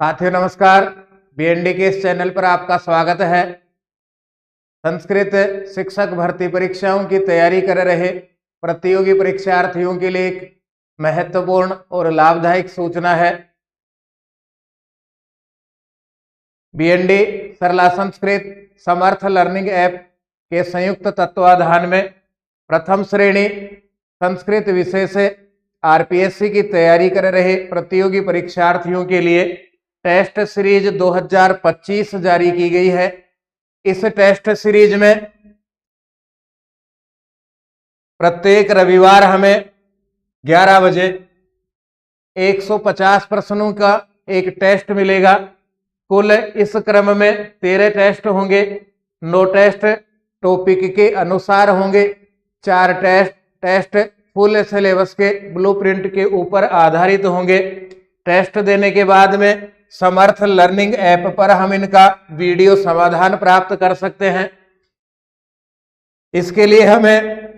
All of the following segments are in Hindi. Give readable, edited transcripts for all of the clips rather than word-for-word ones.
साथियों नमस्कार। बीएनडी के इस चैनल पर आपका स्वागत है। संस्कृत शिक्षक भर्ती परीक्षाओं की तैयारी कर रहे प्रतियोगी परीक्षार्थियों के लिए एक महत्वपूर्ण और लाभदायक सूचना है। बीएनडी सरला संस्कृत समर्थ लर्निंग ऐप के संयुक्त तत्वाधान में प्रथम श्रेणी संस्कृत विषय से आरपीएससी की तैयारी कर रहे प्रतियोगी परीक्षार्थियों के लिए टेस्ट सीरीज 2025 जारी की गई है। इस टेस्ट सीरीज में प्रत्येक रविवार हमें 11 बजे 150 प्रश्नों का एक टेस्ट मिलेगा। कुल इस क्रम में 13 टेस्ट होंगे। 9 टेस्ट टॉपिक के अनुसार होंगे। 4 टेस्ट फुल सिलेबस के ब्लूप्रिंट के ऊपर आधारित होंगे। टेस्ट देने के बाद में समर्थ लर्निंग ऐप पर हम इनका वीडियो समाधान प्राप्त कर सकते हैं। इसके लिए हमें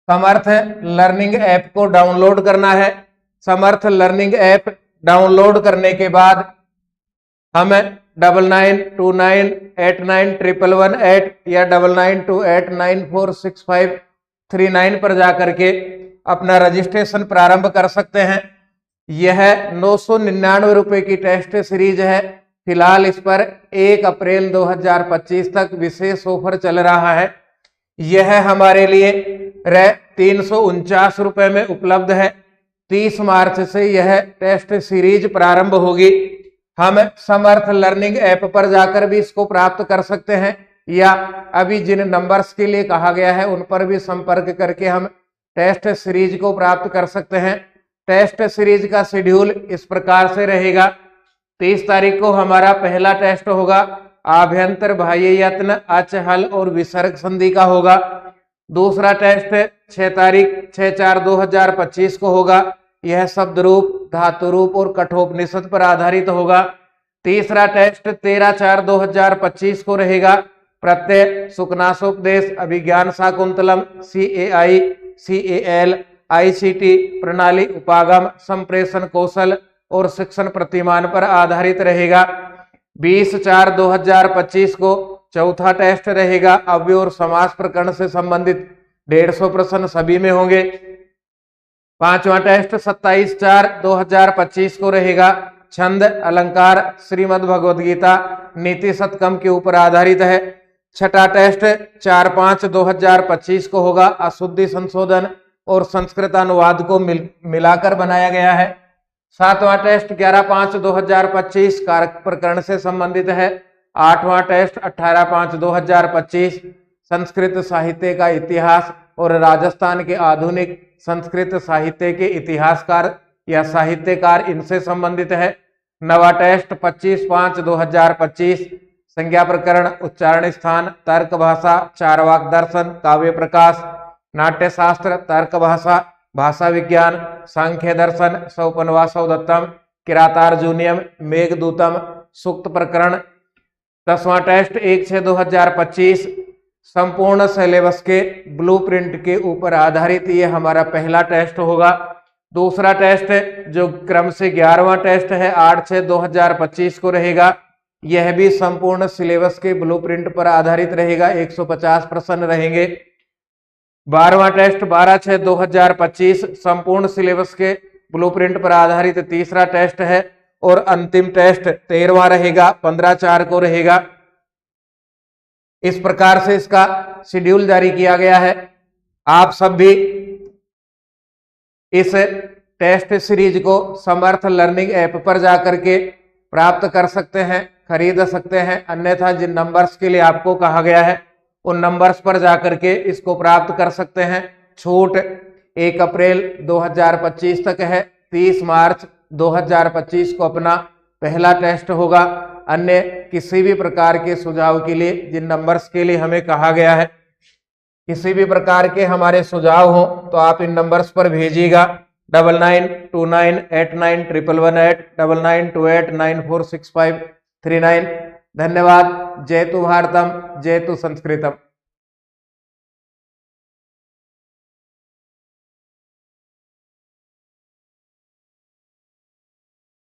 समर्थ लर्निंग ऐप को डाउनलोड करना है। समर्थ लर्निंग ऐप डाउनलोड करने के बाद हम 9929891118 या 9928946539 पर जाकर के अपना रजिस्ट्रेशन प्रारंभ कर सकते हैं। यह 999 रुपए की टेस्ट सीरीज है। फिलहाल इस पर 1 अप्रैल 2025 तक विशेष ऑफर चल रहा है। यह हमारे लिए 349 रुपए में उपलब्ध है। 30 मार्च से यह टेस्ट सीरीज प्रारंभ होगी। हम समर्थ लर्निंग ऐप पर जाकर भी इसको प्राप्त कर सकते हैं या अभी जिन नंबर्स के लिए कहा गया है उन पर भी संपर्क करके हम टेस्ट सीरीज को प्राप्त कर सकते हैं। टेस्ट सीरीज का शेड्यूल इस प्रकार से रहेगा। 30 तारीख को हमारा पहला टेस्ट होगा। आभ्यंतर बाह्य यत्न अच हल और विसर्ग संधि का होगा। दूसरा टेस्ट 6 तारीख 6/4/2025 को होगा। यह शब्द रूप, धातु रूप और कठोपनिषद पर आधारित होगा। तीसरा टेस्ट 13/4/2025 को रहेगा। प्रत्यय, सुकनासोपदेश, अभिज्ञान शाकुंतलम, CAI, CAL, ICT प्रणाली, उपागम, संप्रेषण कौशल और शिक्षण प्रतिमान पर आधारित रहेगा। 20/4/2025 को चौथा टेस्ट रहेगा। अव्यय और समास प्रकरण से संबंधित 150 प्रश्न सभी में होंगे। पांचवा टेस्ट 27/4/2025 को रहेगा। छंद, अलंकार, श्रीमद् भगवद गीता, नीति शतकम के ऊपर आधारित है। छठा टेस्ट 4/5/2025 को होगा। अशुद्धि संशोधन और संस्कृत अनुवाद को मिलाकर बनाया गया है। सातवां टेस्ट 11/5/2025 कारक प्रकरण से संबंधित है। आठवां टेस्ट 18/5/2025 संस्कृत साहित्य का इतिहास और राजस्थान के आधुनिक संस्कृत साहित्य के इतिहासकार या साहित्यकार इनसे संबंधित है। नवा टेस्ट 25/5/2025 संज्ञा प्रकरण, उच्चारण स्थान, तर्क भाषा, चारवाक दर्शन, काव्य प्रकाश, नाट्य शास्त्र, तर्क भाषा, भाषा विज्ञान, सांख्य दर्शन, सौपनवासौदत्तम, किरातार्जुनियम, मेघदूतम, सूक्त प्रकरण। 10वां टेस्ट 1/6/2025 संपूर्ण सिलेबस के ब्लूप्रिंट के ऊपर आधारित ये हमारा पहला टेस्ट होगा। दूसरा टेस्ट जो क्रम से 11वां टेस्ट है 8/6/2025 को रहेगा। यह भी संपूर्ण सिलेबस के ब्लूप्रिंट पर आधारित रहेगा। 150 प्रश्न रहेंगे। 12वां टेस्ट 12/6/2025 संपूर्ण सिलेबस के ब्लूप्रिंट पर आधारित तीसरा टेस्ट है। और अंतिम टेस्ट 13वां रहेगा, 15/4 को रहेगा। इस प्रकार से इसका शेड्यूल जारी किया गया है। आप सब भी इस टेस्ट सीरीज को समर्थ लर्निंग ऐप पर जाकर के प्राप्त कर सकते हैं, खरीद सकते हैं। अन्यथा जिन नंबर्स के लिए आपको कहा गया है उन नंबर्स पर जाकर के इसको प्राप्त कर सकते हैं। छूट 1 अप्रैल 2025 तक है। 30 मार्च 2025 को अपना पहला टेस्ट होगा। अन्य किसी भी प्रकार के सुझाव के लिए जिन नंबर्स के लिए हमें कहा गया है, किसी भी प्रकार के हमारे सुझाव हो तो आप इन नंबर्स पर भेजिएगा। 9929891118 9928946539। धन्यवाद। जय तु भारतम, जय तु संस्कृतम।